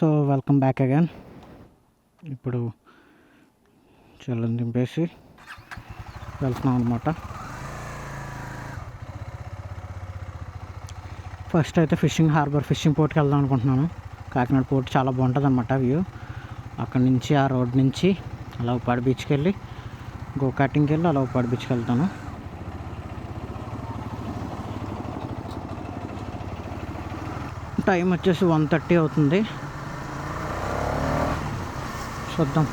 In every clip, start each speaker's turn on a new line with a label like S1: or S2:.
S1: So welcome back again. ఇప్పుడు చెల్లని దింపేసి వెళ్తున్నాం అనమాట. ఫస్ట్ అయితే ఫిషింగ్ పోర్ట్కి వెళ్దాం అనుకుంటున్నాను. కాకినాడ పోర్ట్ చాలా బాగుంటుంది అనమాట వ్యూ. అక్కడి నుంచి ఆ రోడ్ నుంచి అలా ఉప్పాడ బీచ్కి వెళ్ళి గోకాటింగ్కి వెళ్ళి అలా ఉప్పాడ బీచ్కి వెళ్తాను. టైం వచ్చేసి 1:30 అవుతుంది. చూద్దాం.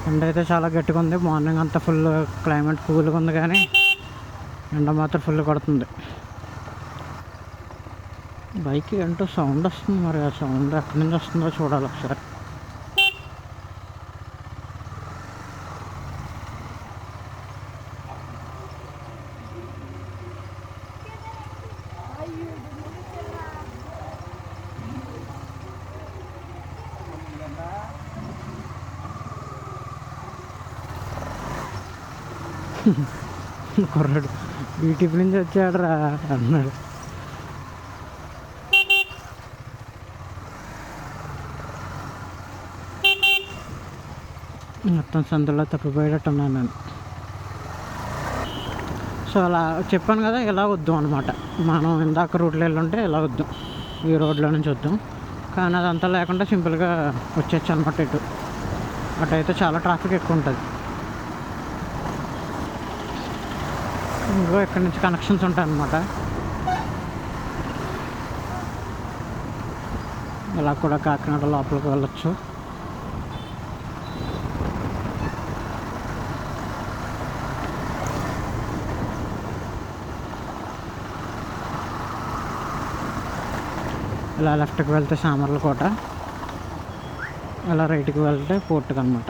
S1: ఎండ అయితే చాలా గట్టిగా ఉంది. మార్నింగ్ అంతా ఫుల్ క్లైమేట్ కూల్గా ఉంది, కానీ ఎండ మాత్రం ఫుల్ కొడుతుంది. బైక్ ఏంటో సౌండ్ వస్తుంది, మరి ఆ సౌండ్ ఎక్కడి నుంచి వస్తుందో చూడాలి ఒకసారి. కుర్రాడు బీటీపీ నుంచి వచ్చాడు రా అన్నాడు. మొత్తం సందులో తప్పిపోయేటట్టున్నాను నేను. సో అలా చెప్పాను కదా, ఇలా వద్దాం అనమాట. మనం ఇందాక రూట్లో వెళ్ళుంటే ఇలా వద్దాం, ఈ రోడ్లో నుంచి వద్దాం. కానీ అదంతా లేకుండా సింపుల్గా వచ్చేచ్చు అనమాట. అటు అయితే చాలా ట్రాఫిక్ ఎక్కువ ఉంటుంది. ఇంకో ఇక్కడి నుంచి కనెక్షన్స్ ఉంటాయి అన్నమాట. ఇలా కూడా కాకినాడ లోపలికి వెళ్ళొచ్చు. ఇలా లెఫ్ట్కి వెళ్తే సామర్లకోట, ఇలా రైట్కి వెళ్తే పోర్టుకి అనమాట.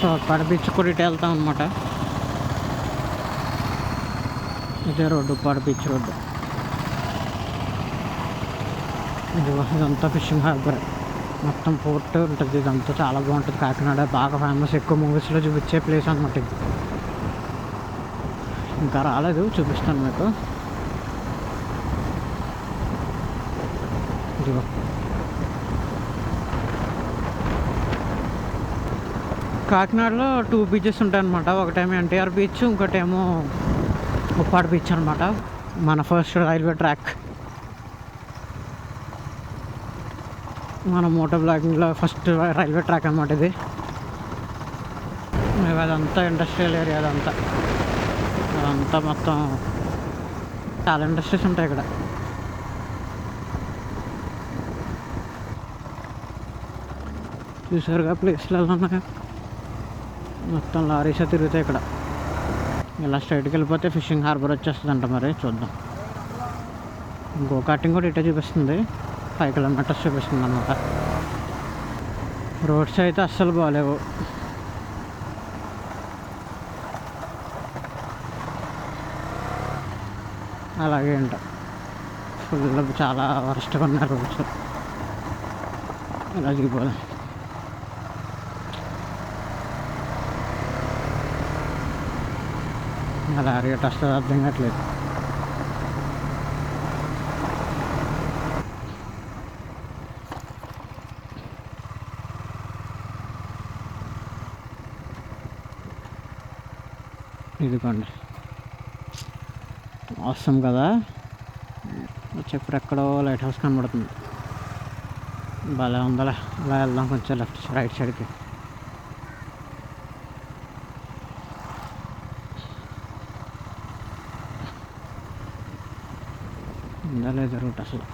S1: సో ఉప్పాడ బీచ్ కూడా ఇటు వెళ్తాం అనమాట. ఇదే రోడ్డు, ఉప్పాడ బీచ్ రోడ్డు. ఇదంతా ఫిషింగ్ హార్బర్, మొత్తం పోర్ట్ ఉంటుంది. ఇదంతా చాలా బాగుంటుంది. కాకినాడ బాగా ఫేమస్, ఎక్కువ మూవీస్లో చూపించే ప్లేస్ అనమాట ఇది. ఇంకా రాలేదు, చూపిస్తాను మీకు. ఇదిగో కాకినాడలో 2 బీచెస్ ఉంటాయి అన్నమాట. ఒకటేమో ఎన్టీఆర్ బీచ్, ఇంకోటేమో ఉప్పాడ బీచ్ అనమాట. మన ఫస్ట్ రైల్వే ట్రాక్, మన మోటో బ్లాగింగ్లో ఫస్ట్ రైల్వే ట్రాక్ అనమాట ఇది. అదంతా ఇండస్ట్రియల్ ఏరియా, అదంతా మొత్తం చాలా ఇండస్ట్రీస్ ఉంటాయి ఇక్కడ. చూసారుగా ప్లేస్లు ఎలా ఉన్నాయో, మొత్తం లారీసే తిరుగుతాయి ఇక్కడ. ఇలా స్ట్రైట్కి వెళ్ళిపోతే ఫిషింగ్ హార్బర్ వచ్చేస్తుంది అంట. మరి చూద్దాం. గోకాటింగ్ కూడా ఇటే చూపిస్తుంది, 5 కిలోమీటర్స్ చూపిస్తుంది అన్నమాట. రోడ్స్ అయితే అస్సలు బాగాలేవు. అలాగే అంట, ఫుల్ చాలా వరస్ట్గా ఉన్నాయి రోడ్స్. ఇలా దిగిపోదాం. అలా రేట్ వస్తుంది అర్థం కావట్లేదు. ఇదిగోండి, అవసరం కదా. చెప్పు ఎక్కడో లైట్ హౌస్ కనబడుతుంది, భలే ఉందలే. అలా వెళ్దాం కొంచెం రైట్ సైడ్కి. ఉందా లేదా రూట్? అసలు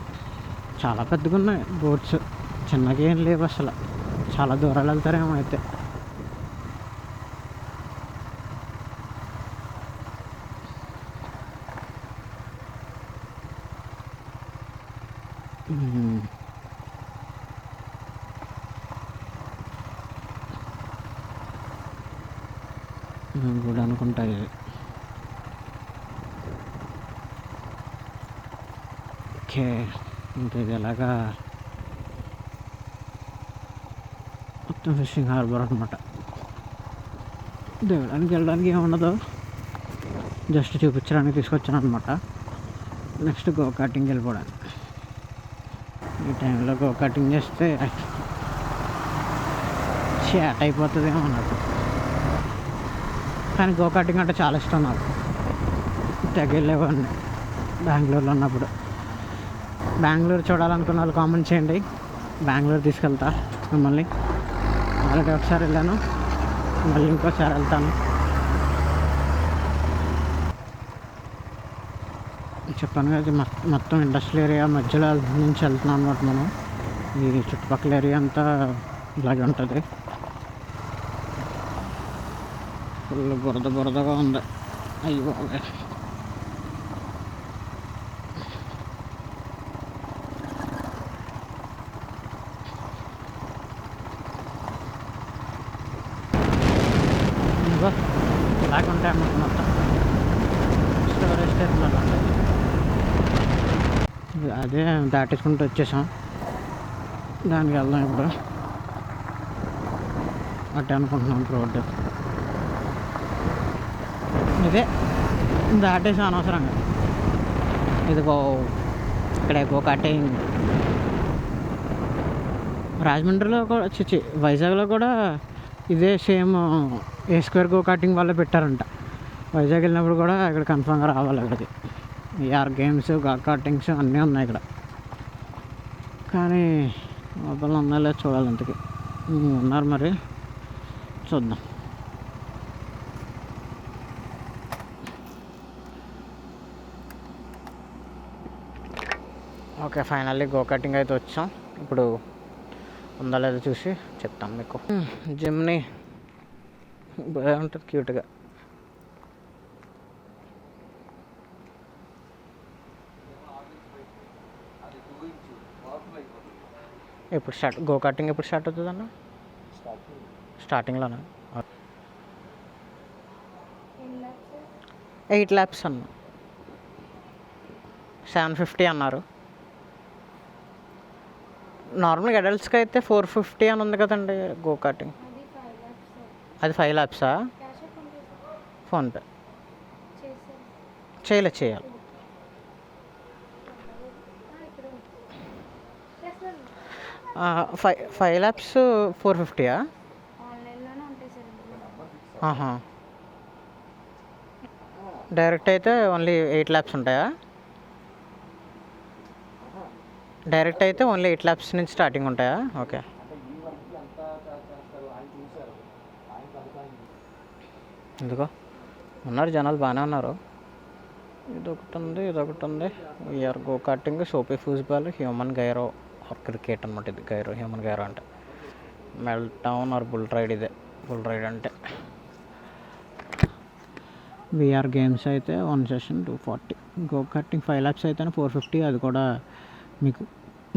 S1: చాలా పెద్దగా ఉన్నాయి బోట్స్, చిన్నగా ఏం లేవు అసలు. చాలా దూరాలు వెళ్తారేమో అయితే. కూడా అనుకుంటా ఇది. ఓకే, ఇంకా ఇది ఎలాగా మొత్తం ఫిషింగ్ హార్బర్ అనమాట. దిగడానికి వెళ్ళడానికి ఏముండదు, జస్ట్ చూపించడానికి తీసుకొచ్చాను అనమాట. నెక్స్ట్ గో కార్టింగ్ వెళ్ళిపోవడానికి. ఈ టైంలో గో కార్టింగ్ చేస్తే చాట్ అయిపోతుందేమో నాకు. కానీ గో కార్టింగ్ అంటే చాలా ఇష్టం నాకు. తెగెళ్ళేవాడిని బెంగళూరులో ఉన్నప్పుడు. బెంగళూరు చూడాలనుకున్న వాళ్ళు కామెంట్ చేయండి, బెంగళూరు తీసుకెళ్తా మిమ్మల్ని. ఆల్రెడీ ఒకసారి వెళ్ళాను, మళ్ళీ ఇంకోసారి వెళ్తాను. చెప్పాను కదా, మొత్తం ఇండస్ట్రియల్ ఏరియా మధ్యలో నుంచి వెళ్తున్నాం అనమాట మనం. ఈ చుట్టుపక్కల ఏరియా అంతా ఇలాగే ఉంటుంది. ఫుల్ బురదగా ఉంది. అయ్యో ఇలాగ ఉంటాయి అన్నమాట. మొత్తం స్టోరేజ్ టెర్మినల్ ఉంటుంది. అదే దాటేసుకుంటూ వచ్చేసాం. దానికి వెళ్దాం ఇప్పుడు. అట్టే అనుకుంటున్నాం రోడ్డు. ఇదే దాటేసాం అనవసరంగా. ఇదిగో ఇక్కడ గో కార్టింగ్. రాజమండ్రిలో కూడా వైజాగ్లో కూడా ఇదే సేమ్ ఏ స్క్వేర్ గో కార్టింగ్ వల్ల పెట్టారంట. వైజాగ్ వెళ్ళినప్పుడు కూడా ఇక్కడ కన్ఫామ్గా రావాలి. ఇక్కడికి ఏఆర్ గేమ్స్, గో కార్టింగ్స్ అన్నీ ఉన్నాయి ఇక్కడ. కానీ మొబైల్ ఉన్నాయో చూడాలి. ఇంతకీ ఉన్నారు మరి, చూద్దాం. ఓకే, ఫైనల్లీ గో కార్టింగ్ అయితే వచ్చాం. ఇప్పుడు ఉందా లేదో చూసి చెప్తాను మీకు. జిమ్ని బాగా ఉంటుంది క్యూట్గా. ఎప్పుడు స్టార్ట్ గో కార్టింగ్ ఎప్పుడు స్టార్ట్ అవుతుంది అన్న? స్టార్టింగ్లోనా? 8 laps అన్న. 750 అన్నారు. నార్మల్గా అడల్ట్స్కి అయితే 450 అని ఉంది కదండి గో కార్టింగ్. అది 5 laps. ఫోన్పే చేయాలి. Five laps 450. డైరెక్ట్ అయితే ఓన్లీ 8 laps ఉంటాయా? డైరెక్ట్ అయితే ఓన్లీ 8 laps నుంచి స్టార్టింగ్ ఉంటాయా? ఓకే. ఎందుకో ఉన్నారు జనాలు, బాగానే ఉన్నారు. ఇదొకటి ఉంది. VR go karting, soapy foosball, human gyro or cricket అనమాట. ఇది గైరో, హ్యూమన్ గైరో అంటే meltdown or bull ride. ఇదే బుల్ రైడ్ అంటే. వీఆర్ గేమ్స్ అయితే 1 session 240. గో కార్టింగ్ 5 laps అయితేనే 450. అది కూడా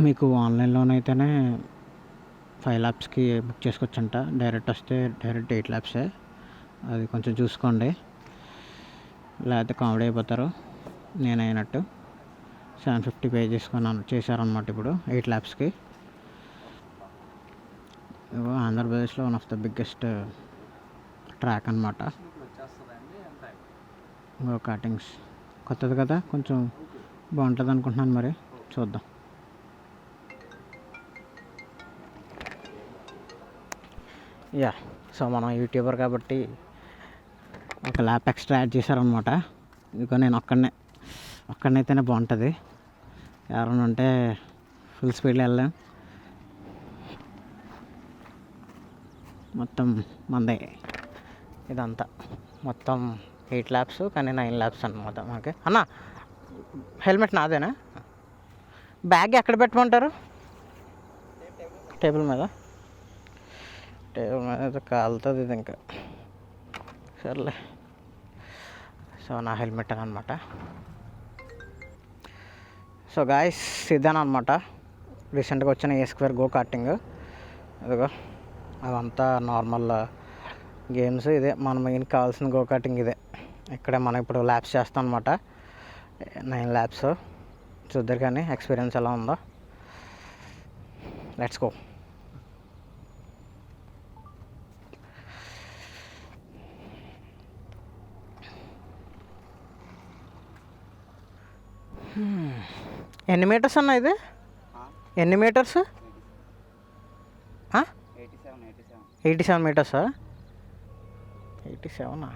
S1: మీకు ఆన్లైన్లోనైతేనే 5 lapsకి బుక్ చేసుకోవచ్చంట. డైరెక్ట్ వస్తే డైరెక్ట్ 8 laps. అది కొంచెం చూసుకోండి, లేకపోతే కామెడీ అయిపోతారు. నేనైనట్టు 750 పే చేసుకున్నాను, చేశారనమాట ఇప్పుడు 8 lapsకి. ఆంధ్రప్రదేశ్లో one of the biggest track అనమాట గో కార్టింగ్స్. కొత్తది కదా, కొంచెం బాగుంటుంది అనుకుంటున్నాను. మరి చూద్దాం. సో మనం యూట్యూబర్ కాబట్టి ఒక ల్యాప్ ఎక్స్ట్రా యాడ్ చేశారనమాట. ఇదిగో నేను ఒక్కడనైతేనే బాగుంటుంది. ఎవరైనా ఉంటే ఫుల్ స్పీడ్లో వెళ్ళాం. మొత్తం మందే ఇదంతా. మొత్తం 8 laps కానీ 9 laps అనమాట. ఓకే అన్న, హెల్మెట్ నాదేనా? బ్యాగ్ ఎక్కడ పెట్టమంటారు? టేబుల్ మీద కాలుతుంది ఇది ఇంకా. సర్లే. సో నా హెల్మెట్ అనమాట. సో గాయస్, ఇదేనమాట రీసెంట్గా వచ్చిన ఏ స్క్వేర్ గో కార్టింగ్. అదిగో అదంతా నార్మల్ గేమ్స్. ఇదే మన మెయిన్ కావాల్సిన గో కార్టింగ్ ఇదే. ఇక్కడే మనం ఇప్పుడు ల్యాప్స్ చేస్తాం అనమాట. 9 laps. చూద్దరు కానీ ఎక్స్పీరియన్స్ ఎలా ఉందో. Let's go. ఎన్ని మీటర్స్ అన్న ఇది? ఎన్ని మీటర్స్? 87 మీటర్సా? 87.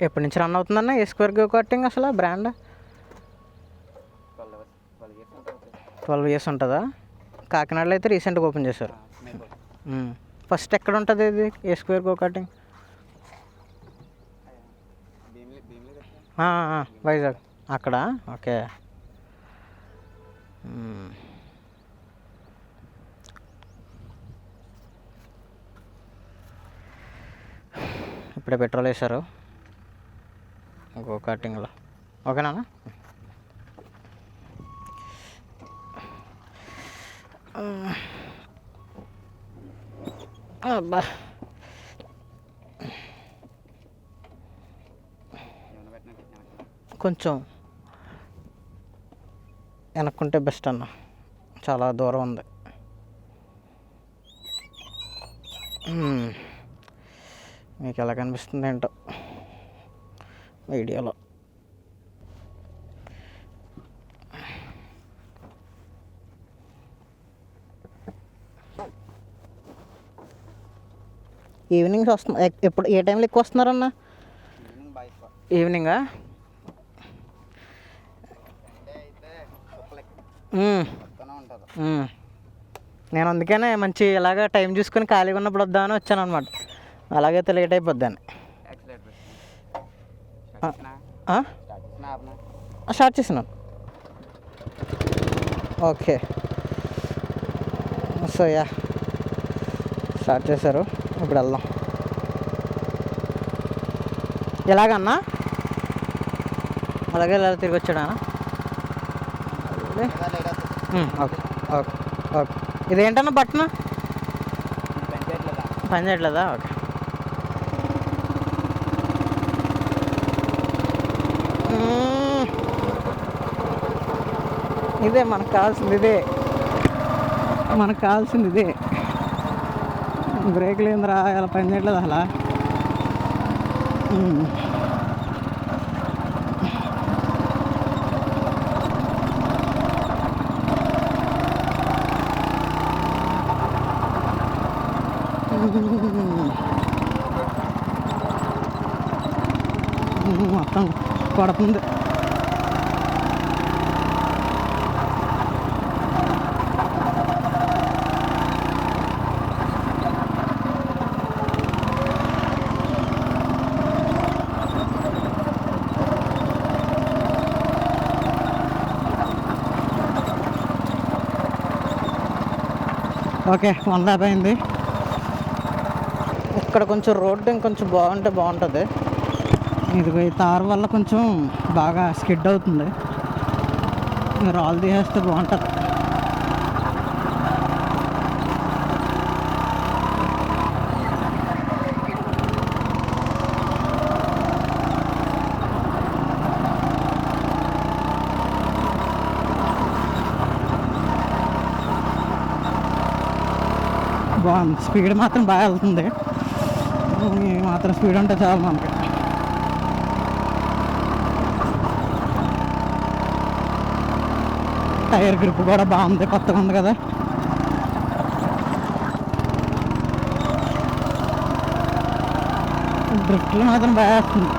S1: ఎప్పటి నుంచి రన్ అవుతుందన్న ఏ స్క్వేర్ గో కార్టింగ్ అసలు బ్రాండ్? 12 years ఉంటుందా? కాకినాడలో అయితే రీసెంట్గా ఓపెన్ చేశారు. ఫస్ట్ ఎక్కడ ఉంటుంది ఇది ఏ స్క్వేర్ గో కార్టింగ్? వైజాగ్ అక్కడ. ఓకే. ఇప్పుడే పెట్రోల్ వేశారు గో కార్టింగ్లో. ఓకేనా? అబ్బా కొంచెం వెనక్కుంటే బెస్ట్ అన్న, చాలా దూరం ఉంది. మీకు ఎలా కనిపిస్తుంది ఏంటో వీడియోలో. ఈవినింగ్స్ వస్తుంది. ఎప్పుడు ఏ టైంలో ఎక్కువ వస్తున్నారన్న? ఈవినింగా? నేను అందుకనే మంచి ఇలాగ టైం చూసుకొని ఖాళీగా ఉన్నప్పుడు వద్దామని వచ్చాను అనమాట. అలాగైతే లేట్ అయిపోద్దాన్ని. స్టార్ట్ చేసినాను. ఓకే. సో యా స్టార్ట్ చేశారు. ఇప్పుడు వెళ్దాం. ఎలాగన్నా అలాగే ఇలా తిరిగి వచ్చాడా? Okay okay okay. ఇదేంటన్నా బట్టన పని చేయట్లేదా? ఓకే. ఇదే మనకు కావాల్సింది, ఇదే. బ్రేక్ లేదురా, ఇలా పని చేయట్లేదు అసలు. మొత్తం కొడుతుంది. ఓకే 150 అయింది. ఇక్కడ కొంచెం రోడ్డు ఇంకొంచెం బాగుంటుంది. ఇది తార్ వల్ల కొంచెం బాగా స్కిడ్ అవుతుంది. రాళ్ళు తీసేస్తే బాగుంటుంది. బాగుంది. స్పీడ్ మాత్రం బాగా వెళ్తుంది. మాత్రం స్పీడ్ ఉంటే చాలు మనకి. టైర్ గ్రిప్ కూడా బాగుంది, కొత్తగా ఉంది కదా. డ్రిఫ్ట్లు మాత్రం బాగా వస్తుంది.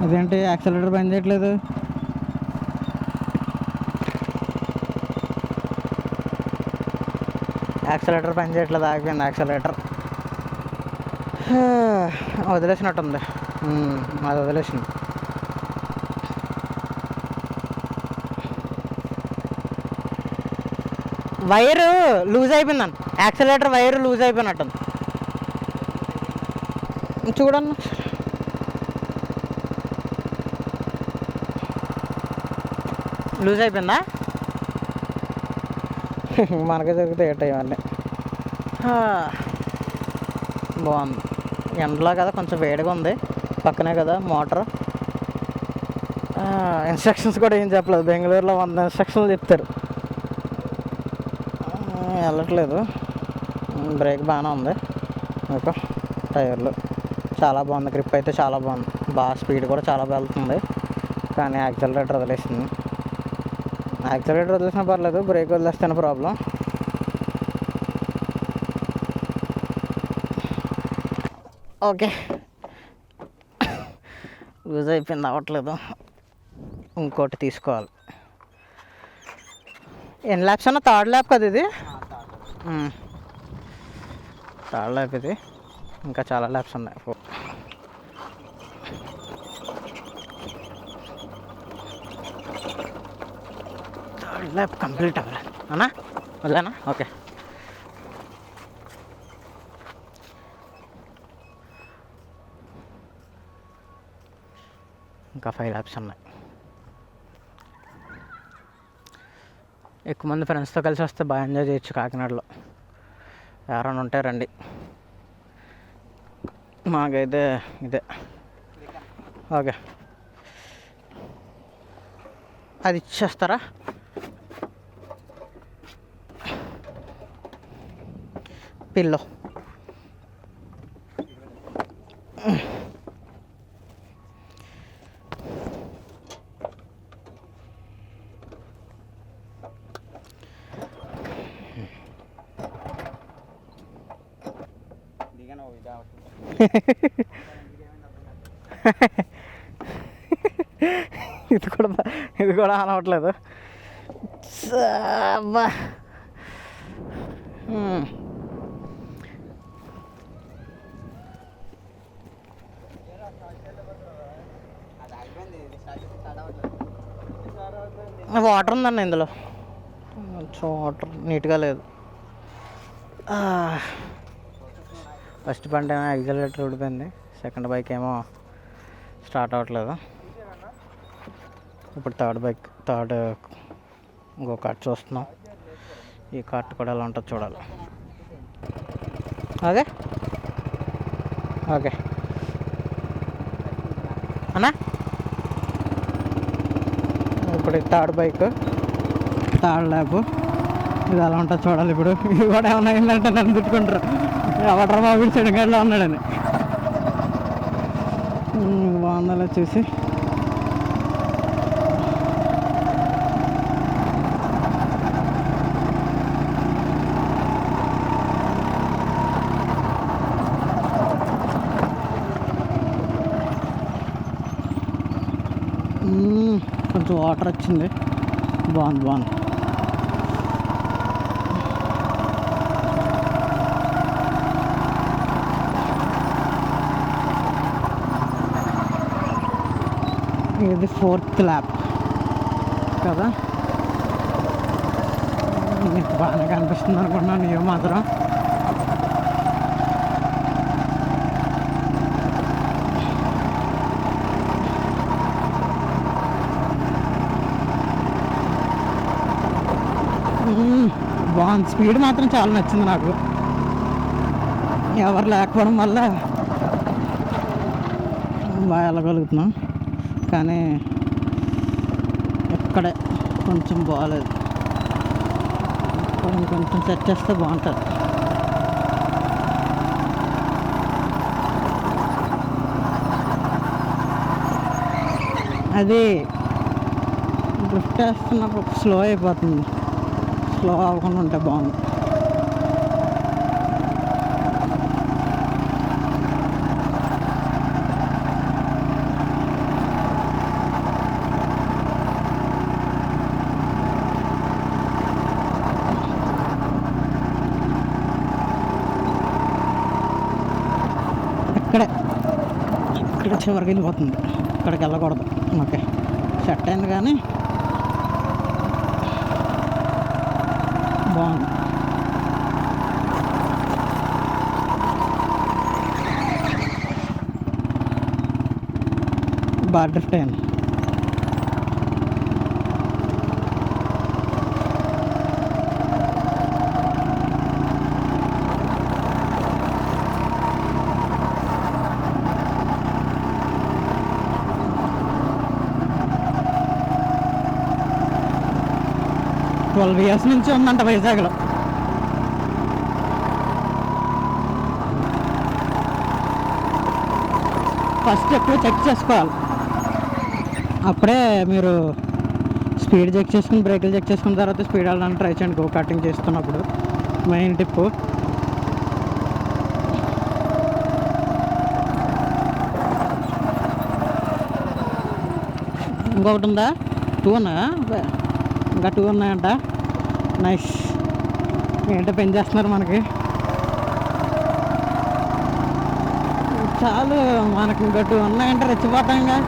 S1: ఇదేంటి యాక్సిలేటర్ పని చేయట్లేదు? ఆగిపోయింది యాక్సిలేటర్. వదిలేసినట్టుంది. అది వదిలేసింది. వైరు లూజ్ అయిపోయిందండి. యాక్సిలేటర్ వైరు లూజ్ అయిపోయినట్టుంది. చూడన్నా. లూజ్ అయిపోయిందా? మనకే జరుగుతాయి ఏట ఇవన్నీ. బాగుంది. ఎండలో కదా కొంచెం వేడిగా ఉంది. పక్కనే కదా మోటార్. ఇన్స్ట్రక్షన్స్ కూడా ఏం చెప్పలేదు. బెంగళూరులో 100 ఇన్స్ట్రక్షన్లు చెప్తారు. వెళ్ళట్లేదు. బ్రేక్ బాగానే ఉంది. మీకు టైర్లు చాలా బాగుంది. గ్రిప్ అయితే చాలా బాగుంది. బాగా స్పీడ్ కూడా చాలా వెళ్తుంది. కానీ యాక్సిలరేటర్ వదిలేసింది. యాక్సిలరేటర్ వదిలేసినా పర్లేదు, బ్రేక్ వదిలేస్తేనే ప్రాబ్లం. ఓకే, యూజ్ అయిపోయింది, అవ్వట్లేదు. ఇంకోటి తీసుకోవాలి. ఎన్ని ల్యాబ్స్ అన్నా? థర్డ్ ల్యాబ్ కదా ఇది? థర్డ్ ల్యాబ్ ఇది. ఇంకా చాలా ల్యాబ్స్ ఉన్నాయి. థర్డ్ ల్యాబ్ కంప్లీట్ అవ్వాలి అన్నా? వదిలేనా? ఓకే. ఇంకా 5 ల్యాబ్స్ ఉన్నాయి. ఎక్కువ మంది ఫ్రెండ్స్తో కలిసి వస్తే బాగా ఎంజాయ్ చేయొచ్చు కాకినాడలో. ఎవరైనా ఉంటే రండి. మాకైతే ఇదే. ఓకే, అది ఇచ్చేస్తారా? పిల్లో ఇది కూడా అనవట్లేదు. వాటర్ ఉందన్న ఇందులో. వాటర్ నీట్గా లేదు. ఫస్ట్ బండి ఏమో యాక్సిలరేటర్ ఊడిపోయింది. సెకండ్ బైక్ ఏమో స్టార్ట్ అవ్వట్లేదు. ఇప్పుడు థర్డ్ ఇంకో కార్ట్ చూస్తున్నాం. ఈ కార్ట్ కూడా ఎలా ఉంటుందో చూడాలి. అదే ఓకే అన్నా. ఇప్పుడు థర్డ్ బైక్, థర్డ్ ల్యాబ్, ఇది ఎలా ఉంటుందో చూడాలి. ఇప్పుడు ఇది కూడా ఏమన్నా అయిందంటే నన్ను తిట్టుకుంటారు, ఎవడరా బాబు చెడుగాడిలో ఉన్నాడని. బాగుందలా చూసి కొంచెం వాటర్ వచ్చింది. బాగుంది. ఇది 4th ల్యాప్ కదా. నీకు బాగానే కనిపిస్తుంది అనుకున్నాను నీవు మాత్రం. బాగుంది. స్పీడ్ మాత్రం చాలా నచ్చింది నాకు. ఎవరు లేకపోవడం వల్ల బాగా వెళ్ళగలుగుతున్నాం. కానీ ఇక్కడే కొంచెం బాగాలేదు. కొంచెం సెట్ చేస్తే బాగుంటుంది. అది డ్రిఫ్ట్ వేస్తున్నప్పుడు స్లో అయిపోతుంది. స్లో అవ్వకుండా ఉంటే బాగుంది. ఇక్కడ చివరికి వెళ్ళిపోతుంది. ఇక్కడికి వెళ్ళకూడదు. ఓకే, సెట్ అయింది కానీ బాగుంది. బాగా డ్రిఫ్ట్ అయింది. 12 years నుంచి ఉందంట వైజాగ్లో. ఫస్ట్ ఎప్పుడు చెక్ చేసుకోవాలి, అప్పుడే మీరు స్పీడ్ చెక్ చేసుకుని బ్రేకులు చెక్ చేసుకున్న తర్వాత స్పీడ్ వెళ్ళడానికి ట్రై చేయండి గో కార్టింగ్ చేస్తున్నప్పుడు. మెయిన్ టిప్పు. ఇంకొకటి ఉందా? 2 ఉన్నాయా? ఇంకా 2 ఉన్నాయంట. నైస్. ఏంటో పెన్ చేస్తున్నారు మనకి. చాలు, మనకి ఇంకా 2 ఉన్నాయంటే రెచ్చిపోతాంగా.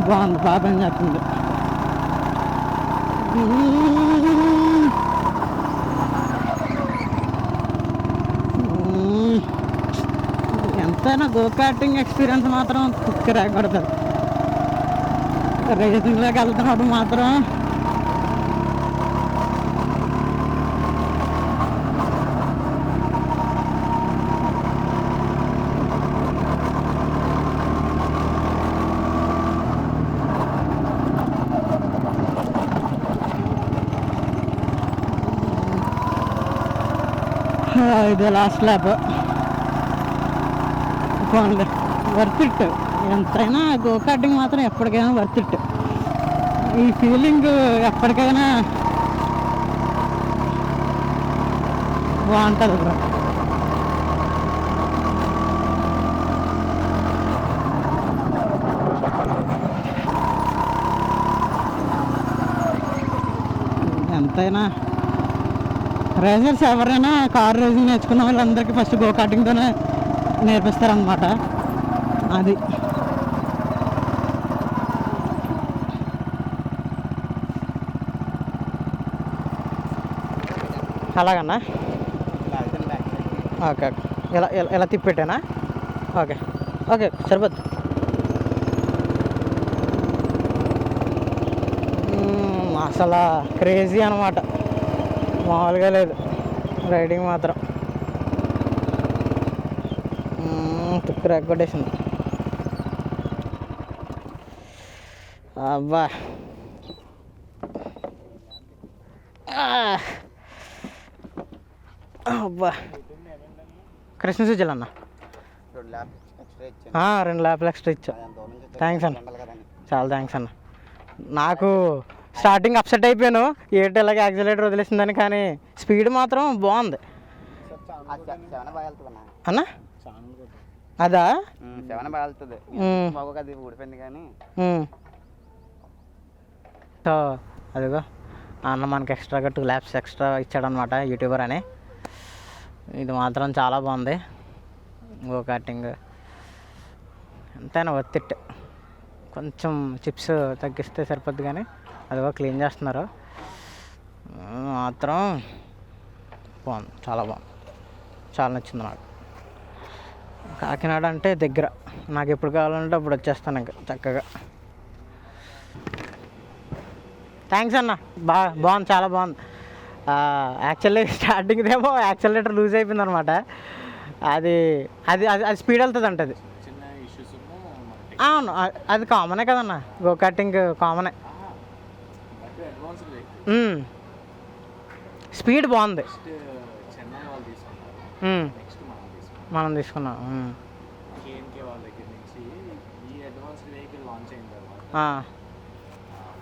S1: బాగుంది, బాగా పని చేస్తుంది. ఎంతైనా గో కార్టింగ్ ఎక్స్పీరియన్స్ మాత్రం కుక్కి రాకూడదు. రేసింగ్లోకి వెళ్తున్నప్పుడు మాత్రం ఇదే లాస్ట్ ల్యాప్. పోన్లే, వర్త్ ఇట్. ఎంతైనా గో కార్టింగ్ మాత్రం ఎప్పటికైనా వర్త్ ఇట్. ఈ ఫీలింగ్ ఎప్పటికైనా బాగుంటుంది బ్రో. ఎంతైనా రేసర్స్ ఎవరైనా కార్ రేసింగ్ నేర్చుకున్న వాళ్ళందరికీ ఫస్ట్ గో కార్టింగ్తోనే నేర్పిస్తారనమాట. అది అలాగన్నా. ఓకే ఓకే, ఇలా ఇలా తిప్పెట్టానా? ఓకే ఓకే, సరిపోద్ది. అసలు క్రేజీ అనమాట, మామూలుగా లేదు రైడింగ్ మాత్రం. తుక్కు రెగ్గొట్టేసింది. అబ్బా, అబ్బా. కృష్ణ సుజల్ అన్న 2 ల్యాప్లు ఎక్స్ట్రా ఇచ్చా. థ్యాంక్స్ అన్న, చాలా థ్యాంక్స్ అన్న. నాకు స్టార్టింగ్ అప్సెట్ అయిపోయాను, ఏంటి ఇలాగ యాక్సిలేటర్ వదిలేసిందని, కానీ స్పీడ్ మాత్రం బాగుంది అన్న. అదా సో అదిగో అన్న మనకి ఎక్స్ట్రాగా 2 ల్యాప్స్ ఎక్స్ట్రా ఇచ్చాడనమాట, యూట్యూబర్ అని. ఇది మాత్రం చాలా బాగుంది గో కార్టింగ్. ఎంతైనా వర్త్ ఇట్. కొంచెం చిప్స్ తగ్గిస్తే సరిపోద్ది, కానీ అదిగో క్లీన్ చేస్తున్నారు మాత్రం. బాగుంది, చాలా బాగుంది, చాలా నచ్చింది నాకు. కాకినాడ అంటే దగ్గర, నాకు ఎప్పుడు కావాలంటే అప్పుడు వచ్చేస్తాను ఇంకా చక్కగా. థ్యాంక్స్ అన్న, బాగుంది, చాలా బాగుంది. యాక్చువల్లీ స్టార్టింగ్దేమో యాక్సిలరేటర్ లూజ్ అయిపోయింది అనమాట. అది అది అది స్పీడ్ వెళ్తుంది అంటే అది. అవును, అది కామనే కదన్న, గో కార్టింగ్ కామనే. స్పీడ్ బాగుంది, మనం తీసుకున్నాం.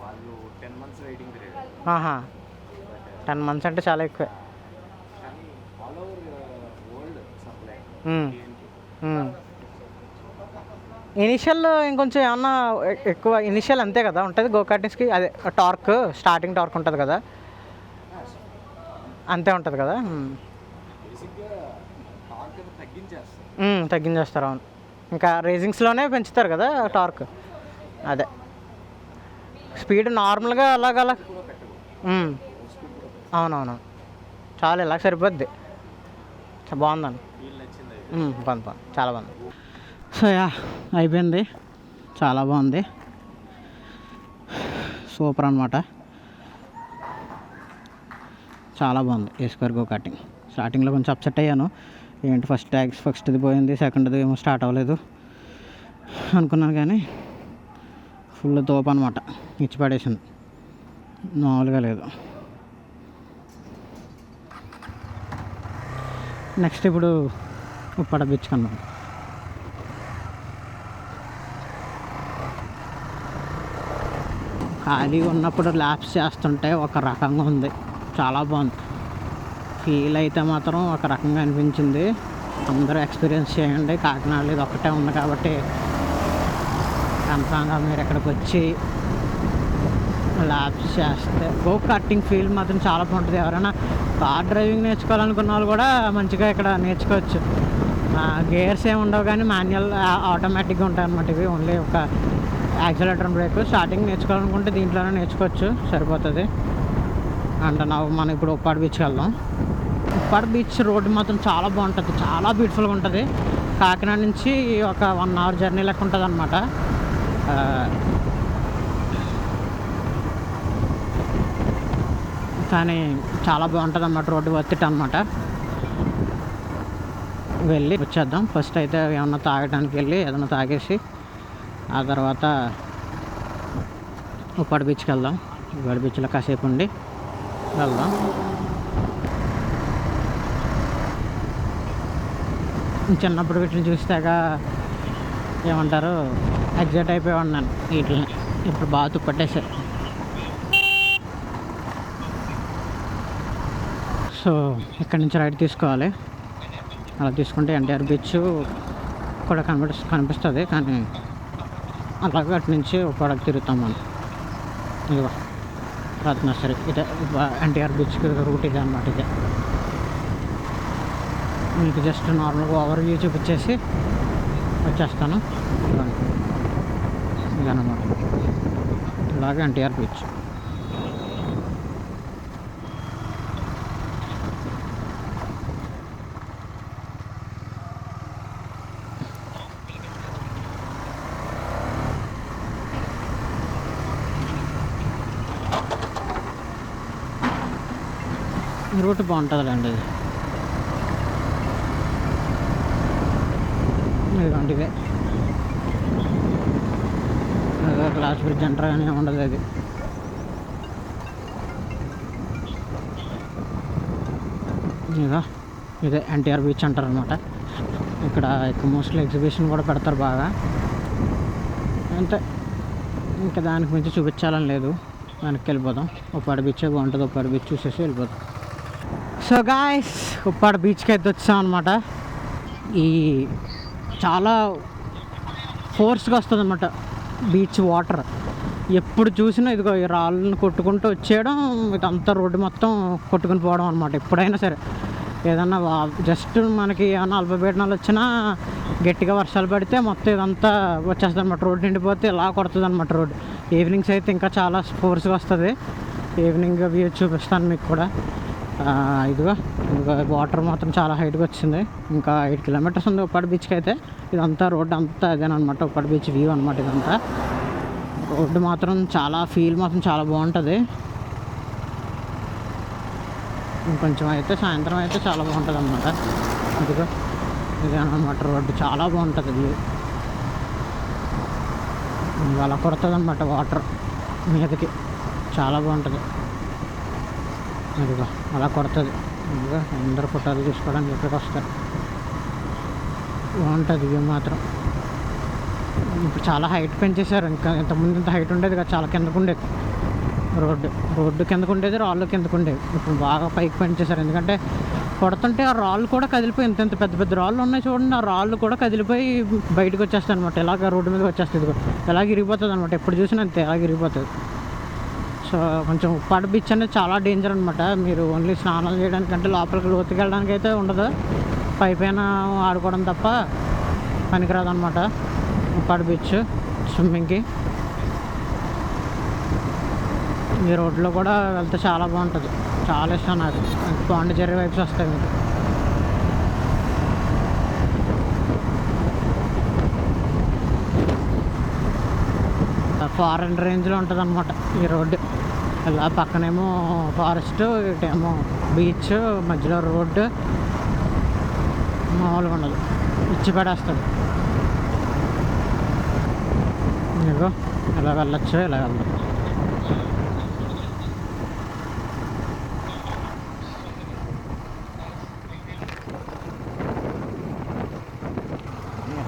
S2: వాళ్ళు 10 months వెయిటింగ్ పీరియడ్.
S1: 10 months అంటే చాలా ఎక్కువే.
S2: All over world supply.
S1: Initial ఇంకొంచెం ఏమన్నా ఎక్కువ, ఇనిషియల్ అంతే కదా ఉంటుంది గో కార్టింగ్స్కి. అదే టార్క్, స్టార్టింగ్ టార్క్ ఉంటుంది కదా, అంతే ఉంటుంది కదా. తగ్గించేస్తారు, అవును. ఇంకా రేసింగ్స్లోనే పెంచుతారు కదా టార్క్. అదే స్పీడ్ నార్మల్గా అలాగలా. అవునవును, చాలా ఇలా సరిపోద్ది. బాగుందండి, బాగుంది, చాలా బాగుంది. సో యా, అయిపోయింది, చాలా బాగుంది, సూపర్ అనమాట. చాలా బాగుంది A² గో కార్టింగ్. స్టార్టింగ్లో కొంచెం అప్సెట్ అయ్యాను, ఏంటి ఫస్ట్ది పోయింది, సెకండ్ది ఏమో స్టార్ట్ అవ్వలేదు అనుకున్నాను. కానీ ఫుల్ తోపు అనమాట, ఇచ్చి పడేసింది, మామూలుగా లేదు. నెక్స్ట్ ఇప్పుడు ఉప్పాడ బీచ్కి అన్నమాట. ఖాళీగా ఉన్నప్పుడు ల్యాప్స్ చేస్తుంటే ఒక రకంగా ఉంది, చాలా బాగుంది. ఫీల్ అయితే మాత్రం ఒక రకంగా అనిపించింది. అందరూ ఎక్స్పీరియన్స్ చేయండి. కాకినాడలో ఇది ఒక్కటే ఉంది కాబట్టి కన్ఫామ్గా మీరు ఎక్కడికి వచ్చి ల్యాప్స్ చేస్తే గో కార్టింగ్ ఫీల్ మాత్రం చాలా బాగుంటుంది. ఎవరైనా కార్ డ్రైవింగ్ నేర్చుకోవాలనుకున్న వాళ్ళు కూడా మంచిగా ఇక్కడ నేర్చుకోవచ్చు. గేర్స్ ఏమి ఉండవు కానీ మాన్యువల్ ఆటోమేటిక్గా ఉంటాయి అన్నమాట. ఇవి ఓన్లీ ఒక యాక్సిలరేటర్ బ్రేక్. స్టార్టింగ్ నేర్చుకోవాలనుకుంటే దీంట్లోనే నేర్చుకోవచ్చు, సరిపోతుంది. అండ్ మనం ఇప్పుడు ఉప్పాడ బీచ్కి వెళ్దాం. ఉప్పాడ బీచ్ రోడ్డు మాత్రం చాలా బాగుంటుంది, చాలా బ్యూటిఫుల్గా ఉంటుంది. కాకినాడ నుంచి ఒక 1 hour జర్నీ లెక్క ఉంటుంది అనమాట. కానీ చాలా బాగుంటుంది అన్నమాట, రోడ్డు వర్తిట్ అనమాట. వెళ్ళి వచ్చేద్దాం. ఫస్ట్ అయితే ఏమన్నా తాగడానికి వెళ్ళి ఏదైనా తాగేసి ఆ తర్వాత ఉప్పాడ బీచ్కి వెళ్దాం. ఉప్పాడ బీచ్లో కాసేపు ఉండి వెళ్దాం. చిన్నప్పుడు వీటిని చూస్తాక ఏమంటారు, ఎగ్జైట్ అయిపోయాను నేను వీటిని. ఇప్పుడు బాగా తుప్పట్టేసారు. సో ఇక్కడ నుంచి రైట్ తీసుకోవాలి. అలా తీసుకుంటే ఎన్టీఆర్ బీచ్ కూడా కనిపిస్తుంది. కానీ అలాగే అటు నుంచి ఉప్పాడకు తిరుగుతాం మనం. ఇదిగో రత్నశ్రీ, ఇదే ఎన్టీఆర్ బీచ్కి రూట్ ఇదే అన్నమాట. ఇదే మీకు జస్ట్ నార్మల్గా ఓవర్ వ్యూ చూపించేసి వచ్చేస్తాను. ఇదన్నమాట, ఇలాగే ఎన్టీఆర్ బీచ్. రూట్ బాగుంటుందిలేండి. ఇదిగోండి ఇదే గ్లాస్ బ్రిడ్జ్ అంటారు కానీ ఉండదు అది. ఇదే ఎన్టీఆర్ బీచ్ అంటారు అనమాట. ఇక్కడ మోస్ట్లీ ఎగ్జిబిషన్ కూడా పెడతారు బాగా. అంతే, ఇంకా దానికి మించి చూపించాలని లేదు. వెనక్కి వెళ్ళిపోదాం. ఉప్పాడ బీచ్ బాగుంటుంది, ఉప్పాడ బీచ్ చూసేసి వెళ్ళిపోదాం. సో గాయ్స్, ఉప్పాడ బీచ్కి అయితే వచ్చాం అనమాట. ఈ చాలా ఫోర్స్గా వస్తుంది అన్నమాట బీచ్ వాటర్. ఎప్పుడు చూసినా ఇదిగో ఈ రాళ్ళని కొట్టుకుంటూ వచ్చేయడం, ఇదంతా రోడ్డు మొత్తం కొట్టుకుని పోవడం అనమాట. ఎప్పుడైనా సరే ఏదన్నా జస్ట్ మనకి ఏమన్నా అల్పపీడనాలు వచ్చినా గట్టిగా వర్షాలు పడితే మొత్తం ఇదంతా వచ్చేస్తుంది అనమాట. రోడ్డు నిండిపోతే ఇలా కొడుతుంది అనమాట రోడ్డు. ఈవినింగ్స్ అయితే ఇంకా చాలా ఫోర్స్గా వస్తుంది. ఈవినింగ్ వ్యూ చూపిస్తాను మీకు కూడా. ఇదిగో వాటర్ మాత్రం చాలా హైట్గా వచ్చింది. ఇంకా 8 kilometers ఉంది ఉప్పాడ బీచ్కి అయితే. ఇదంతా రోడ్డు అంతా అదేనమాట, ఉప్పాడ బీచ్ వ్యూ అనమాట. ఇదంతా రోడ్డు మాత్రం చాలా ఫీల్ మాత్రం చాలా బాగుంటుంది. ఇంకొంచెం అయితే సాయంత్రం అయితే చాలా బాగుంటుంది అనమాట. ఇదిగో ఇదేనమాట రోడ్డు, చాలా బాగుంటుంది వ్యూ. అలా కొడుతుంది అనమాట వాటర్ మీదకి, చాలా బాగుంటుంది. ఇదిగో అలా కొడుతుంది. ఇదిగో అందరు ఫోటోలు తీసుకోవడానికి ఎక్కడికి వస్తారు. బాగుంటుంది వ్యూ మాత్రం. ఇప్పుడు చాలా హైట్ పెంచేశారు. ఇంకా ఇంతకుముందు ఇంత హైట్ ఉండేది కదా, చాలా కిందకు ఉండేది రోడ్డు కిందకు ఉండేది, రాళ్ళు కిందకు ఉండేది. ఇప్పుడు బాగా పైకి పెంచేశారు. ఎందుకంటే కొడుతుంటే ఆ రాళ్ళు కూడా కదిలిపోయి ఇంత పెద్ద పెద్ద రాళ్ళు ఉన్నాయి చూడండి, ఆ రాళ్ళు కూడా కదిలిపోయి బయటకు వచ్చేస్తాయి అనమాట. ఇలాగ రోడ్డు మీద వచ్చేస్తుంది, ఎలాగ ఇరిగిపోతుంది అనమాట. ఎప్పుడు చూసినా అంతే, ఎలాగ ఇరిగిపోతుంది. సో కొంచెం ఉప్పాడ బీచ్ అనేది చాలా డేంజర్ అనమాట. మీరు ఓన్లీ స్నానాలు చేయడానికంటే లోపలికి లోతుకి వెళ్ళడానికి అయితే ఉండదు, పైపైన ఆడుకోవడం తప్ప పనికిరాదు అనమాట ఉప్పాడ బీచ్ స్విమ్మింగ్కి. ఈ రోడ్లో కూడా వెళ్తే చాలా బాగుంటుంది, చాలా ఇష్టం నాకు. పాండిచేరి వైబ్స్ వస్తాయి మీకు. ఫారెన్ రేంజ్లో ఉంటుంది అనమాట ఈ రోడ్డు. ఇలా పక్కనేమో ఫారెస్ట్, ఇటేమో బీచ్, మధ్యలో రోడ్డు. మామూలుగా ఉండదు, ఇచ్చి పడేస్తాడు. ఇదిగో ఇలా వెళ్ళొచ్చు, ఇలా వెళ్దాం.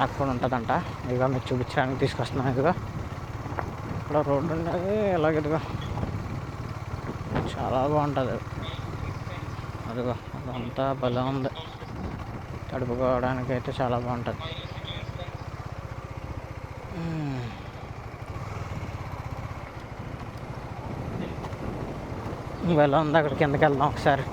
S1: అక్కడ ఉంటుందంట. ఇదిగో మీకు చూపించడానికి తీసుకొస్తున్నాను. ఇదిగో ఇక్కడ రోడ్డు ఉండేది ఇలాగ. ఇదిగో చాలా బాగుంటుంది. అదిగో అదంతా భలే ఉంది, తడుపుకోవడానికి అయితే చాలా బాగుంటుంది. భలే ఉంది. అక్కడ కిందకి వెళ్దాం ఒకసారి.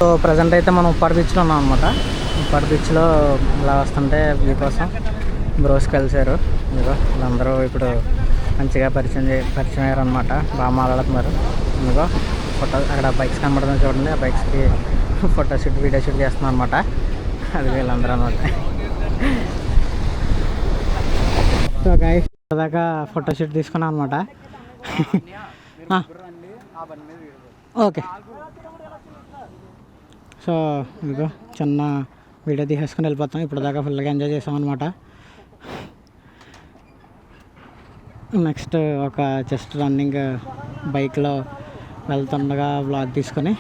S1: సో ప్రజెంట్ అయితే మనం ఉప్పాడ బీచ్లో ఉన్నాం అనమాట. ఉప్పాడ బీచ్లో ఇలా వస్తుంటే వ్యూ కోసం బ్రోస్ కలిసారు. ఇదిగో వీళ్ళందరూ ఇప్పుడు మంచిగా పరిచయం అయ్యారు అనమాట. బాగా మాట్లాడుతున్నారు. ఇదిగో ఫోటో అక్కడ బైక్స్ కనబడుతుంది చూడండి. ఆ బైక్స్కి ఫోటో షూట్, వీడియో షూట్ చేస్తున్నాం అనమాట. అది వీళ్ళందరూ అనమాట. సో గైస్ దాకా ఫోటో షూట్ తీసుకున్నాం అనమాట. ఓకే. సో ఇదిగో చిన్న వీడియో తీసేసుకుని వెళ్ళిపోతాం. ఇప్పుడు దాకా ఫుల్గా ఎంజాయ్ చేసాం అనమాట. నెక్స్ట్ ఒక జస్ట్ రన్నింగ్ బైక్లో వెళ్తుండగా వ్లాగ్ తీసుకొని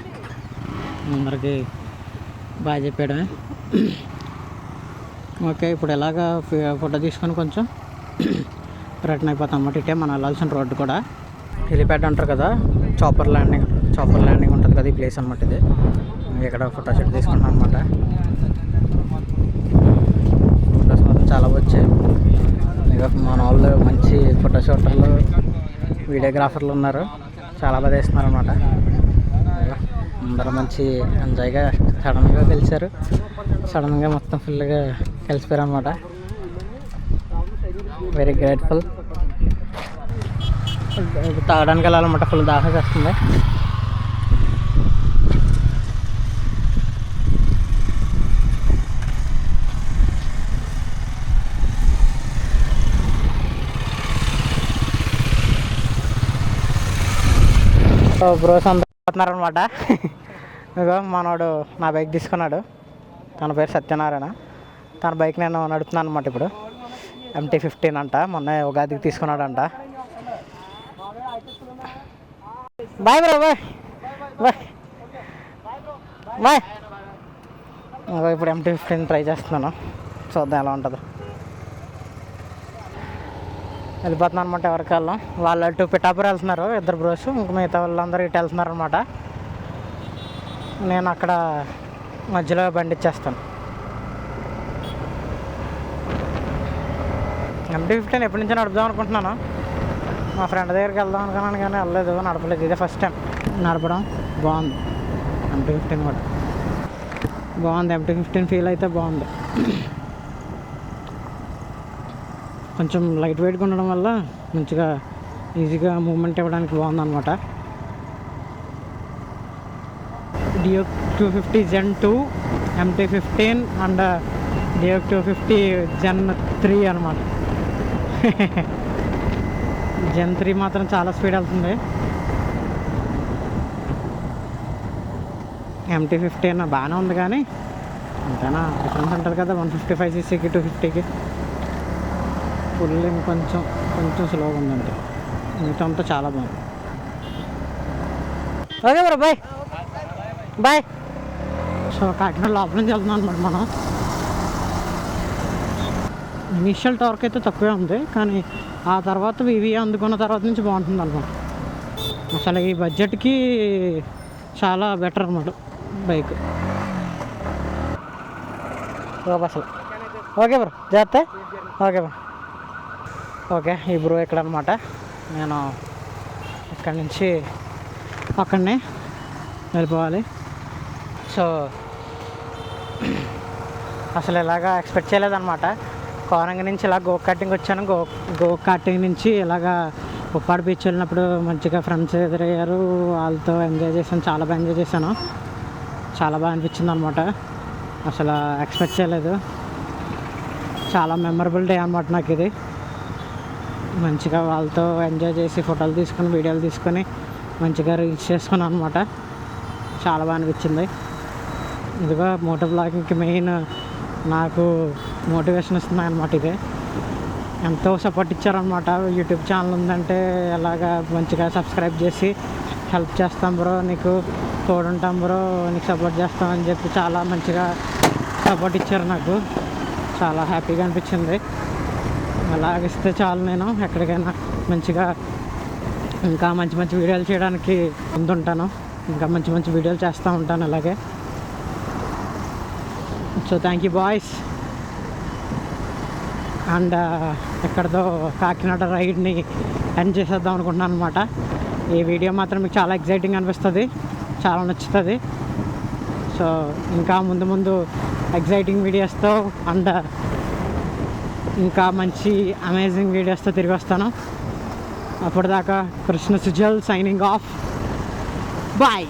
S1: అందరికి బాగా చెప్పేయడమే. ఓకే, ఇప్పుడు ఎలాగా ఫోటో తీసుకొని కొంచెం రిటర్న్ అయిపోతాం అన్నమాట. ఇటే మనం వెళ్ళాల్సిన రోడ్డు కూడా హెలిప్యాడ్ అంటారు కదా, చాపర్ ల్యాండింగ్ ఉంటుంది కదా, ఈ ప్లేస్ అనమాట. ఇది ఇక్కడ ఫోటో షూట్ తీసుకున్నాం అనమాట. ఫొటోస్ మాత్రం చాలా వచ్చాయి. ఇక మన వాళ్ళు మంచి ఫోటో షూటర్లు, వీడియోగ్రాఫర్లు ఉన్నారు. చాలా బాగా తీస్తున్నారు అనమాట. అందరూ మంచి ఎంజాయ్గా సడన్గా కలిసారు. సడన్గా మొత్తం ఫుల్గా కలిసిపోయారు అనమాట. Very grateful. తాగడానికి వెళ్ళాలన్నమాట. ఫుల్ దాహం చేస్తుంది. బ్రోస్ అందరూ పోతున్నారనమాట. ఇగో మనోడు నా బైక్ తీసుకున్నాడు. తన పేరు సత్యనారాయణ. తన బైక్ నేను నడుపుతున్నాను అనమాట. ఇప్పుడు MT-15 అంట. మొన్న ఉగాదికి తీసుకున్నాడంట. Bye bro, bye bye bye. ఇప్పుడు MT-15 ట్రై చేస్తున్నాను. చూద్దాం ఎలా ఉంటుందో. వెళ్ళిపోతున్నాను అనమాట. ఎవరికి వెళ్ళాం వాళ్ళు అటు పిఠాపురం వెళ్తున్నారు, ఇద్దరు బ్రోస్. ఇంక మిగతా వాళ్ళందరూ ఇటు వెళ్తున్నారు అనమాట. నేను అక్కడ మధ్యలో బండి ఇచ్చేస్తాను. MT-15 ఎప్పటి నుంచో నడుపుదాం అనుకుంటున్నాను. మా ఫ్రెండ్ దగ్గరికి వెళ్దాం అనుకున్నాను కానీ వెళ్ళలేదు, నడపలేదు. ఇదే ఫస్ట్ టైం నడపడం. బాగుంది MT-15 కూడా బాగుంది. MT-15 ఫీల్ అయితే బాగుంది. కొంచెం లైట్ వెయిట్గా ఉండడం వల్ల మంచిగా ఈజీగా మూవ్మెంట్ ఇవ్వడానికి బాగుందన్నమాట. డియోక్ 250 Gen 2, MT-15 అండ్ డియోక్ 250 Gen 3 అనమాట. Gen 3 మాత్రం చాలా స్పీడ్ వెళ్తుంది. MT-15 బాగానే ఉంది కానీ అంతేనా డిఫరెన్స్ ఉంటుంది కదా 155cc కి 250కి. ఫుల్ కొంచెం స్లోగా ఉందంటే మిగతా అంతా చాలా బాగుంది. Okay bro, bye bye. So Kakinada లోపల నుంచి వెళ్తున్నాం అనమాట మనం. ఇనిషియల్ టార్క్ అయితే తక్కువే ఉంది కానీ ఆ తర్వాత ఇవి అందుకున్న తర్వాత నుంచి బాగుంటుంది అనమాట. అసలు ఈ బడ్జెట్కి చాలా బెటర్ అనమాట బైక్. అసలు ఓకే బ్రో, జాగ్రత్త. Okay bro. ఓకే, ఈ బ్రో ఇక్కడ అనమాట. నేను ఇక్కడి నుంచి అక్కడనే వెళ్ళిపోవాలి. సో అసలు ఇలాగా ఎక్స్పెక్ట్ చేయలేదన్నమాట. కోరంగ నుంచి ఇలా గో కార్టింగ్ వచ్చాను. గో కార్టింగ్ నుంచి ఇలాగా ఉప్పాడ బీచ్ వెళ్ళినప్పుడు మంచిగా ఫ్రెండ్స్ ఎదురయ్యారు. వాళ్ళతో ఎంజాయ్ చేశాను, చాలా బాగా ఎంజాయ్ చేశాను. చాలా బాగా అనిపించింది అనమాట. అసలు ఎక్స్పెక్ట్ చేయలేదు. చాలా మెమరబుల్ డే అనమాట నాకు ఇది. మంచిగా వాళ్ళతో ఎంజాయ్ చేసి ఫోటోలు తీసుకొని వీడియోలు తీసుకొని మంచిగా రీల్స్ చేసుకున్నాను అనమాట. చాలా బాగా అనిపించింది. ఇదిగో మోటో బ్లాగింగ్కి మెయిన్ నాకు మోటివేషన్ ఇస్తుంది అనమాట. ఇదే ఎంతో సపోర్ట్ ఇచ్చారనమాట. యూట్యూబ్ ఛానల్ ఉందంటే ఎలాగా మంచిగా సబ్స్క్రైబ్ చేసి హెల్ప్ చేస్తాం బ్రో, నీకు తోడుంటాం బ్రో, నీకు సపోర్ట్ చేస్తామని చెప్పి చాలా మంచిగా సపోర్ట్ ఇచ్చారు. నాకు చాలా హ్యాపీగా అనిపించింది. అలాగిస్తే చాలు, నేను ఎక్కడికైనా మంచిగా ఇంకా మంచి మంచి వీడియోలు చేయడానికి ముందుంటాను. ఇంకా మంచి మంచి వీడియోలు చేస్తూ ఉంటాను అలాగే. So thank you boys. And ఎక్కడితో కాకినాడ రైడ్ని ఎండ్ చేసేద్దాం అనుకుంటున్నాను అనమాట. ఈ వీడియో మాత్రం మీకు చాలా ఎగ్జైటింగ్ అనిపిస్తుంది, చాలా నచ్చుతుంది. సో ఇంకా ముందు ముందు ఎగ్జైటింగ్ వీడియోస్తో అండ్ ఇంకా మంచి అమేజింగ్ వీడియోస్తో తిరిగి వస్తాను. అప్పటిదాకా Krishna Sujal signing off. Bye.